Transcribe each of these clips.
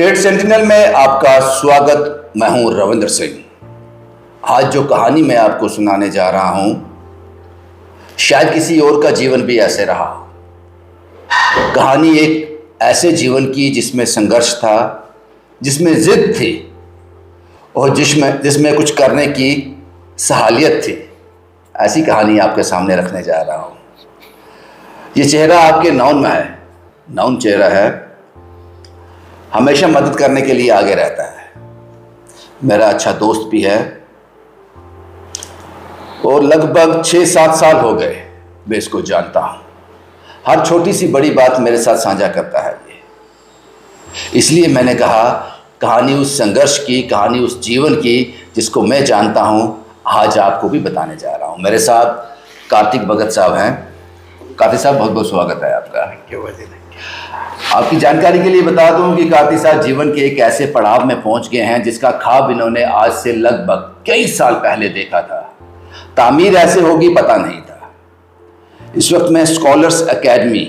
State sentinel में आपका स्वागत। मैं हूं रविंद्र सिंह। आज जो कहानी मैं आपको सुनाने जा रहा हूं, शायद किसी और का जीवन भी ऐसे रहा। कहानी एक ऐसे जीवन की जिसमें संघर्ष था, जिसमें जिद थी और जिसमें कुछ करने की सहालियत थी। ऐसी कहानी आपके सामने रखने जा रहा हूं। ये चेहरा आपके नाउन में है, नाउन चेहरा है, हमेशा मदद करने के लिए आगे रहता है। मेरा अच्छा दोस्त भी है और लगभग 6-7 साल हो गए मैं इसको जानता हूं। हर छोटी सी बड़ी बात मेरे साथ साझा करता है ये। इसलिए मैंने कहा कहानी उस संघर्ष की, कहानी उस जीवन की जिसको मैं जानता हूं, आज आपको भी बताने जा रहा हूं। मेरे साथ कार्तिक भगत साहब हैं। कार्तिक साहब, बहुत बहुत स्वागत है आपका। क्यों वजह नहीं। आपकी जानकारी के लिए बता दूं कि कार्तिक साहब जीवन के एक ऐसे पड़ाव में पहुंच गए हैं जिसका ख्वाब इन्होंने आज से लगभग कई साल पहले देखा था। तामीर ऐसे होगी पता नहीं था। इस वक्त मैं स्कॉलर्स एकेडमी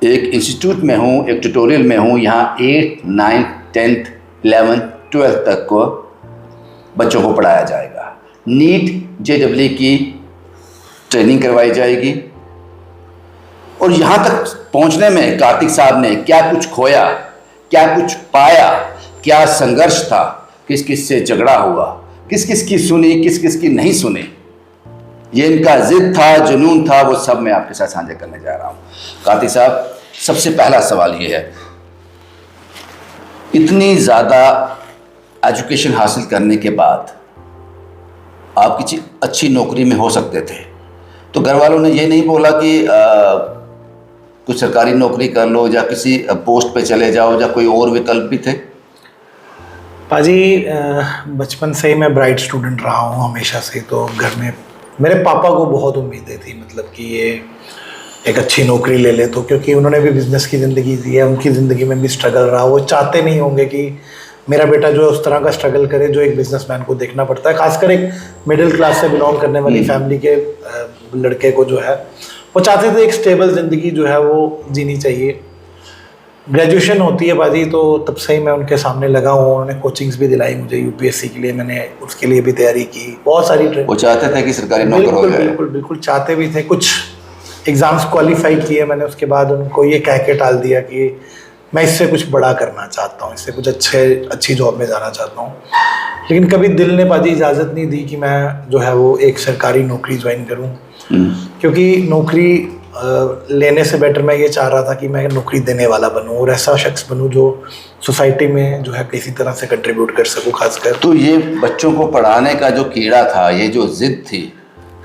एक इंस्टीट्यूट में हूं, एक ट्यूटोरियल में हूं। यहाँ 8, 9, 10, 11, 12 तक को बच्चों को पढ़ाया जाएगा। नीट JEE की ट्रेनिंग करवाई जाएगी। और यहाँ तक पहुँचने में कार्तिक साहब ने क्या कुछ खोया, क्या कुछ पाया, क्या संघर्ष था, किस किस से झगड़ा हुआ, किस किस की सुनी, किस किस की नहीं सुनी। ये इनका जिद था, जुनून था, वो सब मैं आपके साथ साझा करने जा रहा हूँ। कार्तिक साहब, सबसे पहला सवाल ये है, इतनी ज़्यादा एजुकेशन हासिल करने के बाद आप किसी अच्छी नौकरी में हो सकते थे, तो घर वालों ने ये नहीं बोला कि कुछ सरकारी नौकरी कर लो या किसी पोस्ट पे चले जाओ, या कोई और विकल्प भी थे? पाजी, बचपन से ही मैं ब्राइट स्टूडेंट रहा हूँ हमेशा से। तो घर में मेरे पापा को बहुत उम्मीदें थी, मतलब कि ये एक अच्छी नौकरी ले ले, तो क्योंकि उन्होंने भी बिज़नेस की ज़िंदगी जी है, उनकी ज़िंदगी में भी स्ट्रगल रहा। वो चाहते नहीं होंगे कि मेरा बेटा जो है उस तरह का स्ट्रगल करे जो एक बिजनेसमैन को देखना पड़ता है। खासकर एक मिडिल क्लास से बिलोंग करने वाली फैमिली के लड़के को जो है, वो चाहते थे एक स्टेबल ज़िंदगी जो है वो जीनी चाहिए। ग्रेजुएशन होती है बाजी, तो तब से ही मैं उनके सामने लगा हूँ। उन्होंने कोचिंग्स भी दिलाई मुझे UPSC के लिए, मैंने उसके लिए भी तैयारी की, बहुत सारी ट्रेनिंग। वो चाहते थे कि सरकारी नौकर हो जाए। बिल्कुल बिल्कुल चाहते भी थे। कुछ एग्ज़ाम्स क्वालिफाई किए मैंने, उसके बाद उनको ये कह के टाल दिया कि मैं इससे कुछ बड़ा करना चाहता हूँ, इससे कुछ अच्छी जॉब में जाना चाहता हूँ। लेकिन कभी दिल ने बाजी इजाज़त नहीं दी कि मैं जो है वो एक सरकारी नौकरी ज्वाइन करूँ, क्योंकि नौकरी लेने से बेटर मैं ये चाह रहा था कि मैं नौकरी देने वाला बनूं और ऐसा शख्स बनूं जो सोसाइटी में जो है किसी तरह से कंट्रीब्यूट कर सकूं। खासकर तो ये बच्चों को पढ़ाने का जो कीड़ा था, ये जो जिद थी,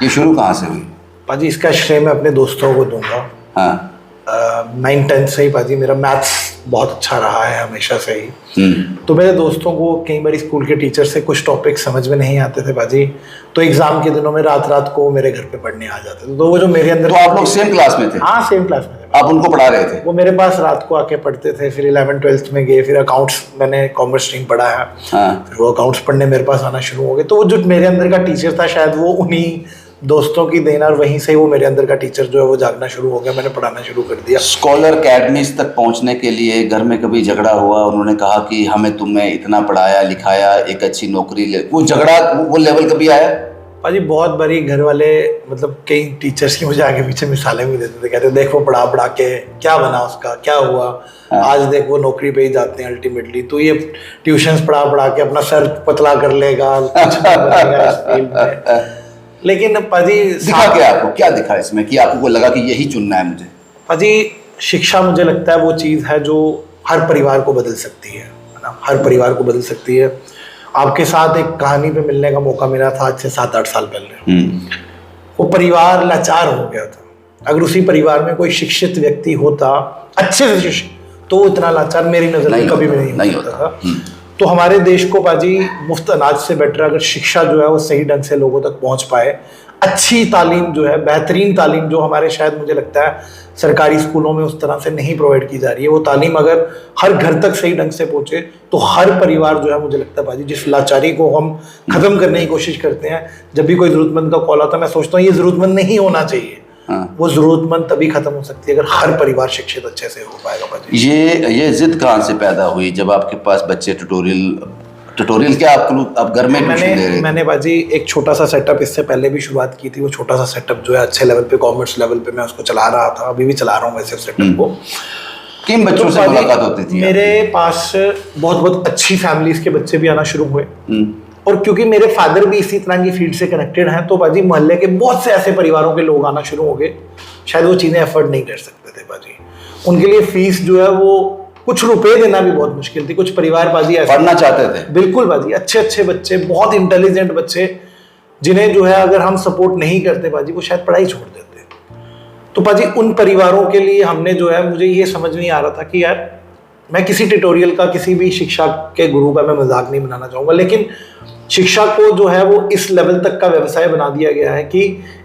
ये शुरू कहाँ से हुई? पाजी, इसका श्रेय मैं अपने दोस्तों को दूंगा। हाँ। 9-10 से ही पाजी मेरा मैथ्स बहुत अच्छा रहा है हमेशा से ही। तो मेरे दोस्तों को कई बार स्कूल के टीचर से कुछ टॉपिक समझ में नहीं आते थे बाजी, तो एग्जाम के दिनों में रात को मेरे घर पे पढ़ने आ जाते थे। तो वो जो मेरे अंदर। तो आप लोग सेम क्लास में थे? हाँ, सेम क्लास में थे। आप उनको पढ़ा रहे थे? वो मेरे पास रात को आके पढ़ते थे। फिर 11th-12th में गए, फिर अकाउंट्स, मैंने कॉमर्स स्ट्रीम पढ़ा है। हाँ। फिर वो अकाउंट्स पढ़ने मेरे पास आना शुरू हो गए। तो वो जो मेरे अंदर का टीचर था, शायद वो उन्हीं दोस्तों की देन, और वहीं से वो मेरे अंदर का टीचर जो है वो जागना शुरू हो गया। मैंने पढ़ाना शुरू कर दिया। स्कॉलर अकेडमीज तक पहुंचने के लिए घर में कभी झगड़ा हुआ? उन्होंने कहा कि हमें तुम्हें इतना पढ़ाया लिखाया, एक अच्छी नौकरी ले, वो झगड़ा, वो लेवल कभी आया? पाजी, बहुत बारी घर वाले, मतलब कई टीचर्स की मुझे आगे पीछे मिसालें भी देते थे। कहते देख वो पढ़ा के क्या बना, उसका क्या हुआ। हाँ। आज देख वो नौकरी पे ही जाते हैं अल्टीमेटली। तो ये ट्यूशन्स पढ़ा के अपना सर पतला कर लेगा, कुछ बनेगा इस फील्ड में। लेकिन पाजी, दिखा क्या आपको, क्या दिखा इसमें कि आपको लगा कि यही चुनना है मुझे? पाजी, शिक्षा मुझे लगता है वो चीज़ है जो हर परिवार को बदल सकती है ना, हर परिवार को बदल सकती है। आपके साथ एक कहानी पे मिलने का मौका मिला था आज से 7-8 साल पहले। वो परिवार लाचार हो गया था। अगर उसी परिवार में कोई शिक्षित व्यक्ति होता, अच्छे से शिक्षित, तो इतना लाचार मेरी नज़र में कभी भी नहीं होता था। तो हमारे देश को पाजी मुफ्त अनाज से बेटर अगर शिक्षा जो है वो सही ढंग से लोगों तक पहुंच पाए, अच्छी तालीम जो है, बेहतरीन तालीम जो हमारे शायद मुझे लगता है सरकारी स्कूलों में उस तरह से नहीं प्रोवाइड की जा रही है, वो तालीम अगर हर घर तक सही ढंग से पहुंचे तो हर परिवार जो है, मुझे लगता है भाजी, जिस लाचारी को हम खत्म करने की कोशिश करते हैं, जब भी कोई ज़रूरतमंद का कॉल आता है, मैं सोचता हूँ ये ज़रूरतमंद नहीं होना चाहिए। वो जरूरतमंद तभी खत्म हो सकती है अगर हर परिवार शिक्षित अच्छे से हो पाएगा भाजी। ये जिद कहाँ से पैदा हुई जब आपके पास बच्चे ट्यूटोरियल क्या आप घर में ट्यूशन दे रहे? मैंने बाजी एक छोटा सा सेटअप इससे पहले भी शुरुआत की थी। वो छोटा सा सेटअप जो है अच्छे लेवल पे, कॉमर्स लेवल पे मैं उसको चला रहा था, अभी भी चला रहा हूँ वैसे सेटअप को। किन बच्चों से मुलाकात होती थी? मेरे पास बहुत बहुत अच्छी फैमिलीज के बच्चे भी आना शुरू हुए, और क्योंकि मेरे फादर भी इसी तरह की फील्ड से कनेक्टेड हैं तो बाजी मोहल्ले के बहुत से ऐसे परिवारों के लोग आना शुरू हो गए, शायद वो चीज़ें अफोर्ड नहीं कर सकते थे बाजी। उनके लिए फीस जो है वो कुछ रुपए देना भी बहुत मुश्किल थी। कुछ परिवार बाजी ऐसे पढ़ना चाहते थे, बिल्कुल बाजी, अच्छे अच्छे बच्चे, बहुत इंटेलिजेंट बच्चे, जिन्हें जो है अगर हम सपोर्ट नहीं करते बाजी वो शायद पढ़ाई छोड़ देते। तो बाजी उन परिवारों के लिए हमने जो है, मुझे ये समझ नहीं आ रहा था कि यार मैं किसी ट्यूटोरियल का, किसी भी शिक्षा के गुरु का मैं मजाक नहीं बनाना चाहूँगा, लेकिन शिक्षा को जो है वो इस लेवल तक का व्यवसाय बना दिया गया है कि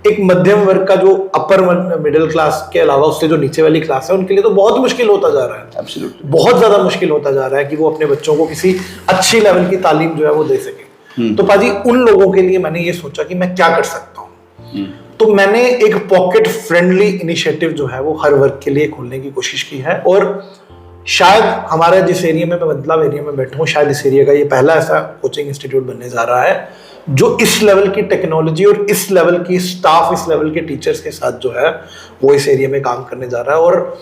एक मध्यम वर्ग का जो अपर मिडिल क्लास के अलावा उससे जो नीचे वाली क्लास है उनके लिए तो बहुत मुश्किल होता जा रहा है। Absolutely. बहुत ज़्यादा मुश्किल होता जा रहा है कि वो अपने बच्चों को किसी अच्छी लेवल की तालीम जो है वो दे सके। तो पाजी उन लोगों के लिए मैंने ये सोचा कि मैं क्या कर सकता हूँ। तो मैंने एक पॉकेट फ्रेंडली इनिशिएटिव जो है वो हर वर्ग के लिए खोलने की कोशिश की है, और शायद हमारे जिस एरिया में मैं बदलाव एरिया में बैठा हूँ, शायद इस एरिया का ये पहला ऐसा कोचिंग इंस्टीट्यूट बनने जा रहा है जो इस लेवल की टेक्नोलॉजी और इस लेवल की स्टाफ, इस लेवल के टीचर्स के साथ जो है वो इस एरिया में काम करने जा रहा है। और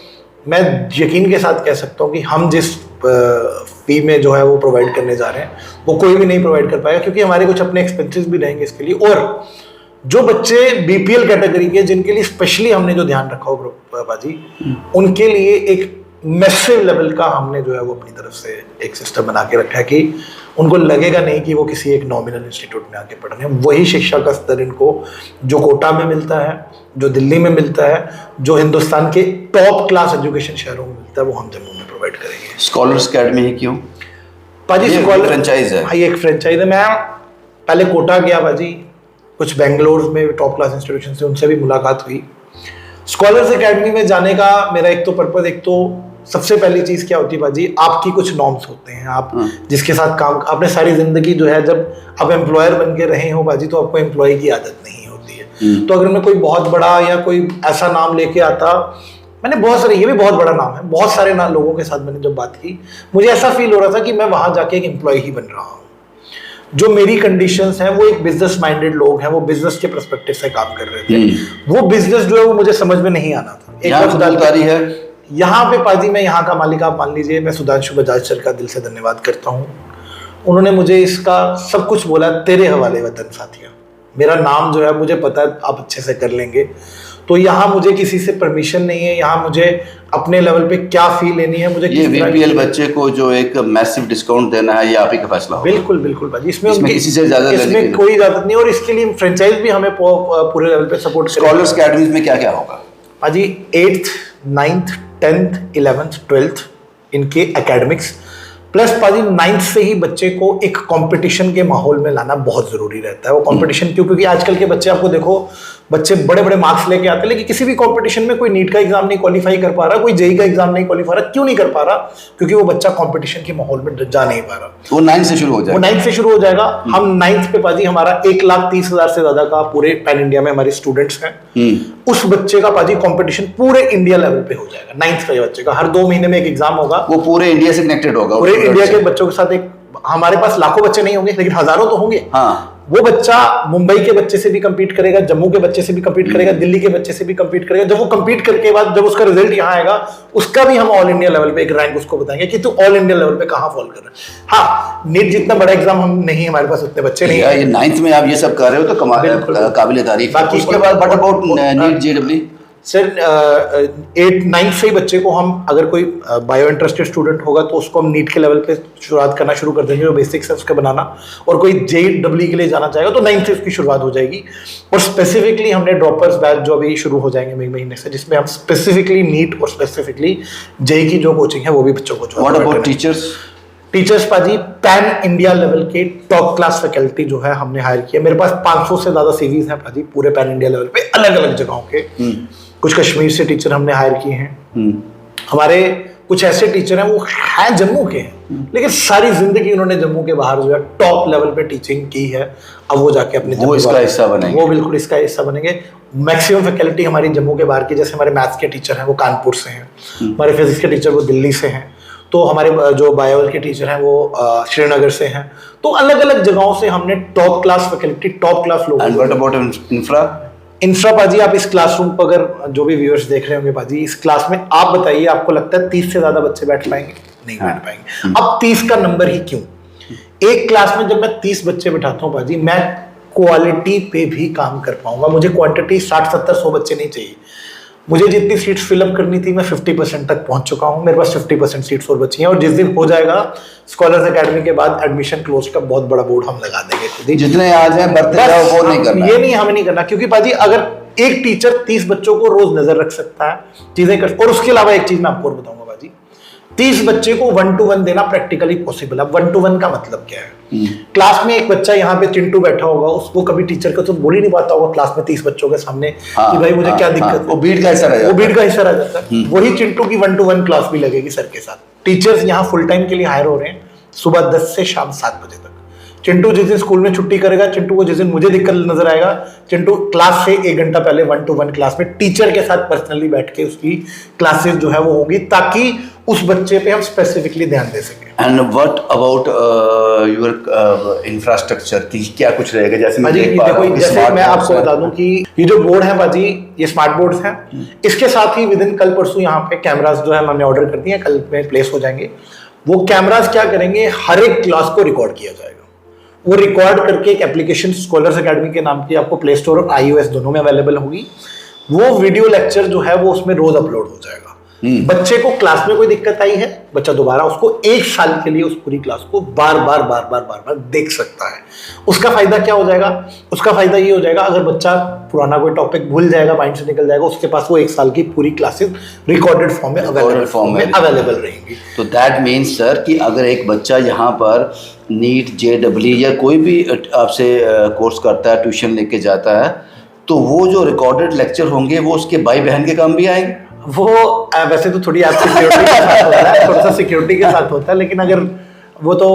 मैं यकीन के साथ कह सकता हूँ कि हम जिस फी में जो है वो प्रोवाइड करने जा रहे हैं वो कोई भी नहीं प्रोवाइड कर पाएगा, क्योंकि हमारे कुछ अपने एक्सपेंसेस भी रहेंगे इसके लिए। और जो बच्चे बीपीएल कैटेगरी के, जिनके लिए स्पेशली हमने जो ध्यान रखा हो बाजी, उनके लिए एक मैसिव लेवल का हमने जो है वो अपनी तरफ से एक सिस्टम बना के रखा है कि उनको लगेगा नहीं कि वो किसी एक नॉमिनल इंस्टीट्यूट में आके पढ़ रहे हैं। वही शिक्षा का स्तर इनको जो कोटा में मिलता है, जो दिल्ली में मिलता है, जो हिंदुस्तान के टॉप क्लास एजुकेशन शहरों में मिलता है, वो हम जम्मू में प्रोवाइड करेंगे। स्कॉलर्स अकेडमी है क्यों? बाजी स्कॉलर फ्रेंचाइज है। हाँ, ये एक फ्रेंचाइज है। मैं पहले कोटा गया बाजी, कुछ बेंगलोर में टॉप क्लास इंस्टीट्यूशन से, उनसे भी मुलाकात हुई। स्कॉलर्स अकेडमी में जाने का मेरा एक तो पर्पज, एक तो सबसे पहली चीज क्या होती है बाजी, आपकी कुछ नॉर्म्स होते हैं। आप जिसके साथ काम, आपने सारी जिंदगी जो है, जब आप एम्प्लॉयर बन के रहे हो बाजी, तो आपको एम्प्लॉय की आदत नहीं होती है। तो अगर मैं कोई बहुत बड़ा या कोई ऐसा नाम लेके आता, मैंने बहुत सारे, ये भी बहुत बड़ा नाम है, बहुत सारे लोगों के साथ मैंने जब बात की, मुझे ऐसा फील हो रहा था कि मैं वहां जाके एक एम्प्लॉय ही बन रहा हूँ। जो मेरी कंडीशंस हैं वो एक बिजनेस माइंडेड लोग हैं, वो बिजनेस के पर्सपेक्टिव से काम कर रहे थे। वो बिजनेस जो है वो मुझे समझ में नहीं आना था। एक बार खुदाकारी है यहाँ पे पाजी, मैं यहाँ का मालिक, आप मान लीजिए, मैं सुधांशु बजाज सर का दिल से धन्यवाद करता हूँ। उन्होंने मुझे इसका सब कुछ बोला, तेरे हवाले वतन साथिया, मेरा नाम जो है मुझे पता है आप अच्छे से कर लेंगे। तो यहाँ मुझे किसी से परमिशन नहीं है, यहाँ मुझे अपने लेवल पे क्या फी लेनी है, मुझे ये बीपीएल बच्चे को जो एक मैसिव डिस्काउंट देना है, ये आप ही का फैसला होगा। बिल्कुल बिल्कुल भाजी, इसमें किसी से ज्यादा इसमें कोई इजाजत नहीं, और इसके लिए फ्रेंचाइज भी हमें पूरे लेवल पे सपोर्ट करेगा। स्कॉलर्स अकेडमी में क्या क्या होगा भाजी? 8th 9th 10th 11th 12th इनके एकेडमिक्स, प्लस पाजी 9th से ही बच्चे को एक कंपटीशन के माहौल में लाना बहुत जरूरी रहता है। वो कंपटीशन क्यों? क्योंकि आजकल के बच्चे, आपको देखो, बच्चे बड़े बड़े मार्क्स लेके आते हैं, लेकिन किसी भी कंपटीशन में कोई नीट का एग्जाम नहीं क्वालिफाई कर पा रहा, कोई जेई का एग्जाम नहीं क्वालिफाई रहा। क्यों नहीं कर पा रहा? क्योंकि वो बच्चा कंपटीशन के माहौल में जा नहीं पा रहा। वो 9th से शुरू हो जाएगा। वो 9th से शुरू हो जाएगा। हम 9th पे पाजी, हमारा 1,30,000 से ज्यादा का पूरे पैन इंडिया में हमारे स्टूडेंट्स हैं। उस बच्चे का पाजी कंपटीशन पूरे इंडिया लेवल पे हो जाएगा। 9th का बच्चे का हर 2 महीने में एक एग्जाम होगा। वो पूरे इंडिया से कनेक्टेड होगा। पूरे इंडिया के बच्चों के साथ एक, हमारे पास लाखों बच्चे नहीं होंगे लेकिन हजारों तो होंगे। हाँ, वो बच्चा मुंबई के बच्चे से भी कम्पीट करेगा, जम्मू के बच्चे से भी कम्पीट करेगा, दिल्ली के बच्चे से भी कम्पीट करेगा। जब वो कम्पीट करके बाद जब उसका रिजल्ट यहाँ आएगा, उसका भी हम ऑल इंडिया लेवल पे एक रैंक उसको बताएंगे कि तू ऑल इंडिया लेवल पे कहाँ फॉल कर रहा है। हाँ, नीट जितना बड़ा एग्जाम हम नहीं, हमारे पास उतने बच्चे नहीं है। ये 9th में आप ये सब कर रहे हो तो काबिल तारीफ। उसके बाद what about NEET JEE? Sir 8th 9th से ही बच्चे को हम, अगर कोई बायो इंटरेस्टेड स्टूडेंट होगा तो उसको हम नीट के लेवल पे शुरुआत करना शुरू कर देंगे, जो बेसिक्स है उसका बनाना। और कोई जेईई के लिए जाना चाहेगा तो 9th से उसकी शुरुआत हो जाएगी। और स्पेसिफिकली हमने ड्रॉपर्स बैच जो अभी शुरू हो जाएंगे महीने से, जिसमें हम स्पेसिफिकली नीट और स्पेसिफिकली जेईई की जो कोचिंग है वो भी बच्चों को। What about teachers? टीचर्स पाजी पैन इंडिया लेवल के टॉप क्लास फैकल्टी जो है हमने हायर किया। मेरे पास 500 से ज्यादा सीवीज हैं पाजी पूरे पैन इंडिया लेवल पे, अलग अलग जगहों के। कुछ कश्मीर से टीचर हमने हायर किए हैं। हमारे कुछ ऐसे टीचर हैं वो हैं जम्मू के हैं, लेकिन सारी जिंदगी उन्होंने जम्मू के बाहर जो है टॉप लेवल पे टीचिंग की है। अब वो जाके अपने वो इसका हिस्सा बनेंगे, वो बिल्कुल इसका हिस्सा बनेंगे। मैक्सिमम फैकल्टी हमारी जम्मू के बाहर की, जैसे हमारे मैथ्स के टीचर हैं वो कानपुर से हैं, हमारे फिजिक्स के टीचर वो दिल्ली से हैं, तो हमारे जो बायो के टीचर हैं वो श्रीनगर से हैं। तो अलग अलग जगहों से हमने top class faculty, top class लोग। एंड व्हाट अबाउट इंफ्रा पाजी, आप इस क्लासरूम पर अगर जो भी व्यूअर्स देख रहे होंगे पाजी, इस क्लास में आप बताइए आपको लगता है 30 से ज्यादा बच्चे बैठ पाएंगे? नहीं बैठ पाएंगे। अब 30 का नंबर ही क्यों? एक क्लास में जब मैं 30 बच्चे बिठाता हूँ पाजी, मैं क्वालिटी पे भी काम कर पाऊंगा। मुझे क्वांटिटी 60, 70, 100 बच्चे नहीं चाहिए। मुझे जितनी सीट्स फिलअप करनी थी मैं 50% तक पहुंच चुका हूं, मेरे पास 50% सीट्स और बची हैं, और जिस दिन हो जाएगा स्कॉलर्स एकेडमी के बाद एडमिशन क्लोज का बहुत बड़ा बोर्ड हम लगा देंगे। जितने आज हैं बढ़ते जाओ, वो नहीं करना, ये नहीं, हमें नहीं करना, क्योंकि पाजी अगर एक टीचर 30 बच्चों को रोज नजर रख सकता है, चीजें कर, और उसके अलावा एक चीज मैं आपको और बताऊंगा पाजी, 30 बच्चे को 1-to-1 देना प्रैक्टिकली पॉसिबल। अब 1-to-1 का मतलब क्या है? क्लास में एक बच्चा यहाँ पे चिंटू बैठा होगा, उसको कभी टीचर को तो बोल ही नहीं पाता होगा क्लास में 30 बच्चों के सामने कि भाई मुझे क्या दिक्कत है। वो भीड़ का हिस्सा रह जाता है, वो भीड़ का हिस्सा रह जाता है। वही चिंटू की 1-to-1 क्लास भी लगेगी सर के साथ। टीचर्स यहाँ फुल टाइम के लिए हायर हो रहे हैं, सुबह 10 से शाम 7 बजे तक। चिंटू जिस दिन स्कूल में छुट्टी करेगा, चिंटू को जिस दिन मुझे दिक्कत नजर आएगा, चिंटू क्लास से 1 घंटा पहले 1-to-1 क्लास में टीचर के साथ पर्सनली बैठ के उसकी क्लासेस जो है वो होंगी, ताकि उस बच्चे पे हम स्पेसिफिकली ध्यान दे सकें। And what about your infrastructure की क्या कुछ रहेगा? जैसे मैं देख पा रहा हूं, जैसे मैं आपको बता दूं कि ये जो बोर्ड है बाजी, ये स्मार्ट बोर्ड्स हैं। इसके साथ ही विदिन कल परसों यहाँ पे कैमरास जो है हमने ऑर्डर कर दिए हैं, कल में प्लेस हो जाएंगे। वो कैमरास क्या करेंगे, हर एक क्लास को रिकॉर्ड किया जाएगा। वो रिकॉर्ड करके एक एप्लीकेशन स्कॉलर्स एकेडमी के नाम की आपको प्ले स्टोर और iOS दोनों में अवेलेबल होगी। वो वीडियो लेक्चर जो है वो उसमें रोज अपलोड हो जाएगा। बच्चे को क्लास में कोई दिक्कत आई है, बच्चा दोबारा उसको 1 साल के लिए उस पूरी क्लास को बार बार देख सकता है। उसका फायदा क्या हो जाएगा? उसका फायदा ये हो जाएगा, अगर बच्चा पुराना कोई टॉपिक भूल जाएगा, माइंड से निकल जाएगा, उसके पास वो 1 साल की पूरी क्लासेस रिकॉर्डेड फॉर्म में अवेलेबल रहेंगी। तो दैट मीन्स सर कि अगर एक बच्चा यहाँ पर नीट, JEE या कोई भी आपसे कोर्स करता है, ट्यूशन लेके जाता है, तो वो जो रिकॉर्डेड लेक्चर होंगे वो उसके भाई बहन के काम भी आएंगे। वो वैसे तो थोड़ी आप सिक्योरिटी के साथ होता है, थोड़ा सा सिक्योरिटी के साथ होता है, लेकिन अगर वो तो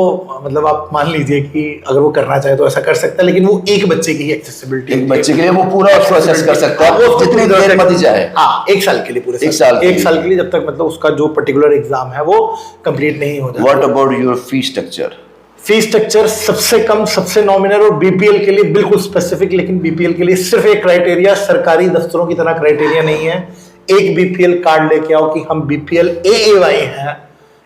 मतलब आप मान लीजिए कि अगर वो करना चाहे तो ऐसा कर सकता है, लेकिन वो एक बच्चे की ही एक्सेसिबिलिटी, एक बच्चे के लिए वो पूरा प्रोसेस कर सकता है, वो जितनी देर मर्जी चाहे। हाँ, 1 साल के लिए, पूरे 1 साल के लिए, जब तक मतलब उसका जो पर्टिकुलर एग्जाम है वो कंप्लीट नहीं हो जाता। What about your fees structure? Fees structure सबसे कम, सबसे नॉमिनल, और बीपीएल के लिए बिल्कुल स्पेसिफिक। लेकिन बीपीएल के लिए सिर्फ एक क्राइटेरिया, सरकारी दफ्तरों की तरह क्राइटेरिया नहीं है। एक बीपीएल कार्ड लेके आओ कि हम बीपीएल AAY हैं।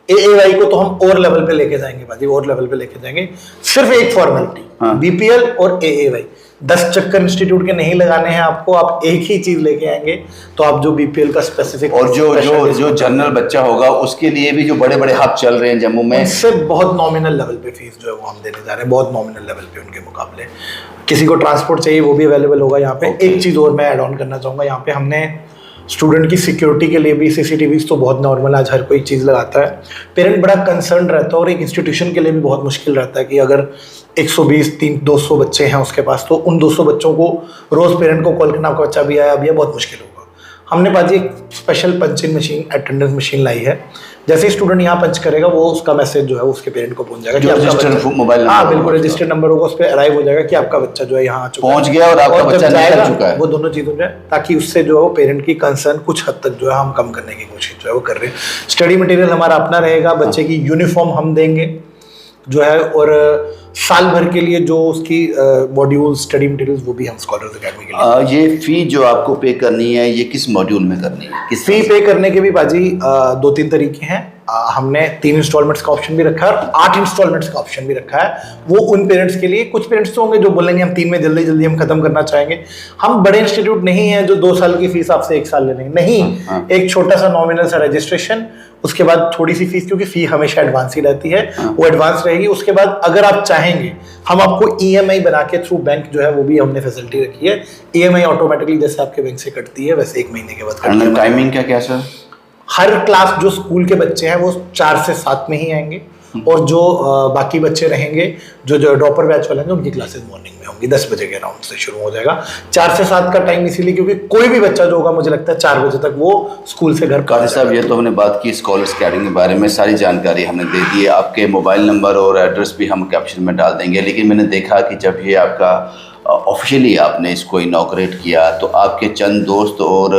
AAY को तो हम और लेवल पे लेके जाएंगे बाजी, और लेवल पे लेके जाएंगे। सिर्फ एक फॉर्मेलिटी, बीपीएल और AAY। 10 चक्कर इंस्टीट्यूट के नहीं लगाने हैं आपको, आप एक ही चीज लेके आएंगे तो आप जो बीपीएल का स्पेसिफिक, और जो जनरल बच्चा होगा उसके लिए भी जो बड़े बड़े हब चल रहे हैं जम्मू में, उससे बहुत नॉमिनल लेवल पे फीस जो है वो हम देने जा रहे हैं, बहुत नॉमिनल लेवल पे उनके मुकाबले। किसी को ट्रांसपोर्ट चाहिए वो भी अवेलेबल होगा यहाँ पे। एक चीज और मैं ऐड ऑन करना चाहूंगा, यहाँ पे हमने स्टूडेंट की सिक्योरिटी के लिए भी CCTVs तो बहुत नॉर्मल, आज हर कोई चीज़ लगाता है। पेरेंट बड़ा कंसर्न रहता है, और एक इंस्टीट्यूशन के लिए भी बहुत मुश्किल रहता है कि अगर 120-200 बच्चे हैं उसके पास, तो उन 200 बच्चों को रोज़ पेरेंट को कॉल करना, आपका बच्चा भी आया, अभी बहुत मुश्किल होगा। हमने पाजी एक special punching machine, attendance machine लाई है। जैसे ही स्टूडेंट यहाँ पंच करेगा, वो उसका मैसेज जो है उसके पेरेंट को पहुंच जाएगा, रजिस्टर्ड मोबाइल नंबर, हाँ बिल्कुल रजिस्टर्ड नंबर होगा, उस पर अराइव हो जाएगा कि आपका बच्चा जो है यहाँ आ चुका है, पहुंच गया और आपका बच्चा निकल चुका है। वो दोनों चीज़ हो जाए, ताकि उससे जो है वो पेरेंट की कंसर्न कुछ हद तक जो है हम कम करने की कोशिश जो है वो कर रहे हैं। स्टडी मटेरियल हमारा अपना रहेगा, बच्चे की यूनिफॉर्म हम देंगे जो है, और साल भर के लिए जो उसकी मॉड्यूल स्टडी मटेरियल्स वो भी हम स्कॉलर्स एकेडमी के लिए। ये फी जो आपको पे करनी है, ये किस मॉड्यूल में करनी है? किस फी पे करने के भी बाजी 2-3 तरीके हैं। हमने 3 इंस्टॉलमेंट्स का ऑप्शन भी रखा है और 8 इंस्टॉलमेंट्स का ऑप्शन भी रखा है। वो उन पेरेंट्स के लिए, कुछ पेरेंट्स तो होंगे जो बोलेंगे हम 3 में जल्दी जल्दी हम खत्म करना चाहेंगे। हम बड़े इंस्टीट्यूट नहीं है जो 2 साल की फीस आपसे 1 साल ले लेंगे, नहीं। एक छोटा सा नॉमिनल सा रजिस्ट्रेशन, उसके बाद थोड़ी सी फीस, क्योंकि फी हमेशा एडवांस ही रहती है, वो एडवांस रहेगी। उसके बाद अगर आप चाहेंगे हम आपको EMI बना के थ्रू बैंक जो है वो भी हमने फैसिलिटी रखी है। EMI ऑटोमेटिकली जैसे आपके बैंक से कटती है वैसे 1 महीने के बाद कटती है। टाइमिंग क्या क्या सर? हर क्लास जो स्कूल के बच्चे हैं वो 4 से 7 में ही आएंगे, और जो बाकी बच्चे रहेंगे जो जो ड्रॉपर बैच वाले हैं उनकी क्लासेस मॉर्निंग में होंगी 10 बजे के अराउंड से शुरू हो जाएगा। 4 से 7 का टाइम इसीलिए क्योंकि कोई भी बच्चा जो होगा मुझे लगता है 4 बजे तक वो स्कूल से घर। कादिर साहब, ये तो हमने बात की स्कॉलर्स अकेडमी के बारे में, सारी जानकारी हमने दे दी है। आपके मोबाइल नंबर और एड्रेस भी हम कैप्शन में डाल देंगे। लेकिन मैंने देखा कि जब ये आपका ऑफिशियली आपने इसको इनॉग्रेट किया तो आपके चंद दोस्त और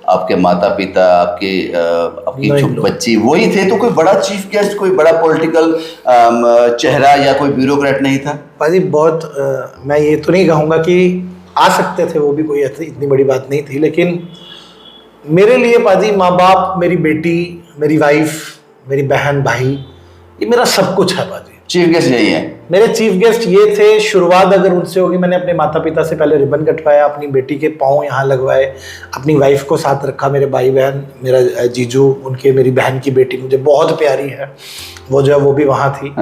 आपके माता पिता, आपकी जो बच्ची वही थे, तो कोई बड़ा चीफ गेस्ट, कोई बड़ा पॉलिटिकल चेहरा या कोई ब्यूरोक्रेट नहीं था? पाजी बहुत मैं ये तो नहीं कहूँगा कि आ सकते थे, वो भी कोई ऐसी इतनी बड़ी बात नहीं थी। लेकिन मेरे लिए पाजी माँ बाप, मेरी बेटी, मेरी वाइफ, मेरी बहन, भाई, ये मेरा सब कुछ है पाजी। चीफ गेस्ट यही है? मेरे चीफ गेस्ट ये थे। शुरुआत अगर उनसे होगी, मैंने अपने माता पिता से पहले रिबन कटवाया, अपनी बेटी के पाँव यहाँ लगवाए, अपनी वाइफ को साथ रखा, मेरे भाई बहन, मेरा जीजू, उनके, मेरी बहन की बेटी मुझे बहुत प्यारी है, वो जो है वो भी वहाँ थी।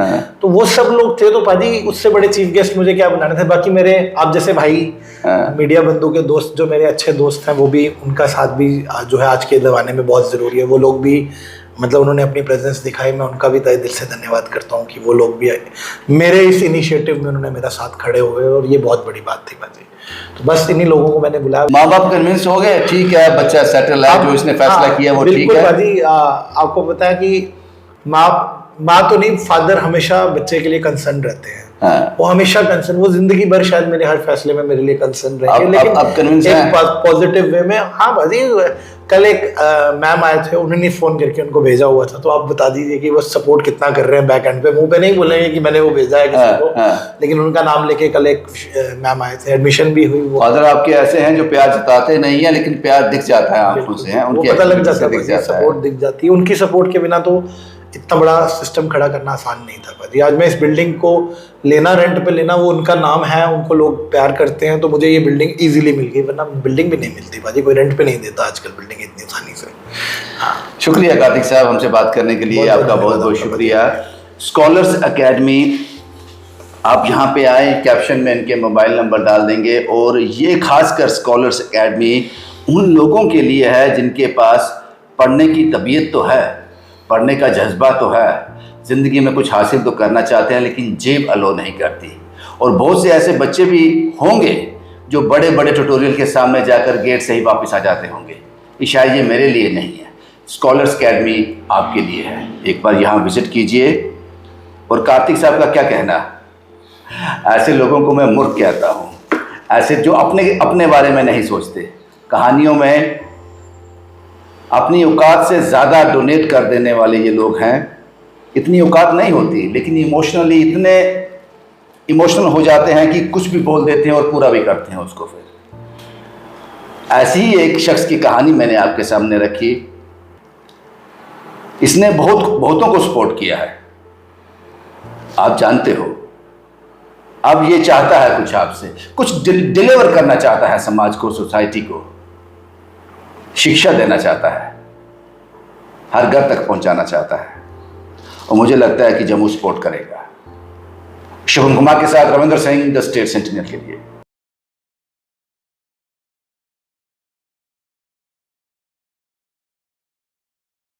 तो वो सब लोग थे। तो पाजी उससे बड़े चीफ गेस्ट मुझे क्या बनाने थे। बाकी मेरे आप जैसे भाई, मीडिया बंधु के दोस्त, जो मेरे अच्छे दोस्त हैं, वो भी, उनका साथ भी जो है आज के ज़माने में बहुत ज़रूरी है। वो लोग भी मतलब उन्होंने अपनी प्रेजेंस दिखाई, मैं उनका भी तहे दिल से धन्यवाद करता हूँ कि वो लोग भी मेरे इस इनिशिएटिव में उन्होंने मेरा साथ खड़े हुए, और ये बहुत बड़ी बात थी बाजी। तो बस इन्हीं लोगों को मैंने बुलाया। माँ बाप कन्विंस हो गए, ठीक है बच्चा सेटल है, जो इसने फैसला किया वो ठीक है? बाजी आपको पता है कि माँ तो नहीं, फादर हमेशा बच्चे के लिए कंसर्न रहते हैं। वो हमेशा कंसर्न, वो जिंदगी भर शायद मेरे हर फैसले में मेरे लिए कंसर्न रहेंगे। लेकिन अब कन्विंस है पॉजिटिव वे में। हाँ बाजी, कल एक मैम आए थे, उन्होंने फ़ोन करके उनको भेजा हुआ था। तो आप बता दीजिए कि वो सपोर्ट कितना कर रहे हैं बैक एंड पे। मुंह पे नहीं बोलेंगे कि मैंने वो भेजा है किसी को, लेकिन उनका नाम लेके कल एक मैम आए थे, एडमिशन भी हुई। फादर आपके ऐसे हैं जो प्यार जताते नहीं है, लेकिन प्यार दिख जाता है आंखों से, उनको पता लग जाता है, सपोर्ट दिख जाती है। उनकी सपोर्ट के बिना तो इतना बड़ा सिस्टम खड़ा करना आसान नहीं था भाजी। आज मैं इस बिल्डिंग को लेना, रेंट पे लेना, वो उनका नाम है, उनको लोग प्यार करते हैं, तो मुझे ये बिल्डिंग इजीली मिल गई, वरना बिल्डिंग भी नहीं मिलती भाजी। कोई रेंट पे नहीं देता आजकल बिल्डिंग इतनी आसानी से। शुक्रिया कार्तिक साहब, हमसे बात करने के लिए आपका बहुत बहुत शुक्रिया। स्कॉलर्स अकेडमी, आप यहाँ पे आए, कैप्शन में इनके मोबाइल नंबर डाल देंगे। और ये खासकर स्कॉलर्स अकेडमी उन लोगों के लिए है जिनके पास पढ़ने की तबीयत तो है, पढ़ने का जज्बा तो है, ज़िंदगी में कुछ हासिल तो करना चाहते हैं, लेकिन जेब अलो नहीं करती। और बहुत से ऐसे बच्चे भी होंगे जो बड़े बड़े ट्यूटोरियल के सामने जाकर गेट से ही वापस आ जाते होंगे। ये शायद ये मेरे लिए नहीं है, स्कॉलर्स अकेडमी आपके लिए है। एक बार यहाँ विज़िट कीजिए। और कार्तिक साहब का क्या कहना, ऐसे लोगों को मैं मूर्ख कहता हूँ, ऐसे जो अपने बारे में नहीं सोचते, कहानियों में अपनी औकात से ज़्यादा डोनेट कर देने वाले ये लोग हैं। इतनी औकात नहीं होती, लेकिन इमोशनली इतने इमोशनल हो जाते हैं कि कुछ भी बोल देते हैं और पूरा भी करते हैं उसको। फिर ऐसी ही एक शख्स की कहानी मैंने आपके सामने रखी। इसने बहुतों को सपोर्ट किया है, आप जानते हो। अब ये चाहता है कुछ आपसे, कुछ डिलीवर करना चाहता है समाज को, सोसाइटी को, शिक्षा देना चाहता है, हर घर तक पहुंचाना चाहता है। और मुझे लगता है कि जम्मू सपोर्ट करेगा। शुभम कुमार के साथ Ravindra Singh, the state sentinel के लिए।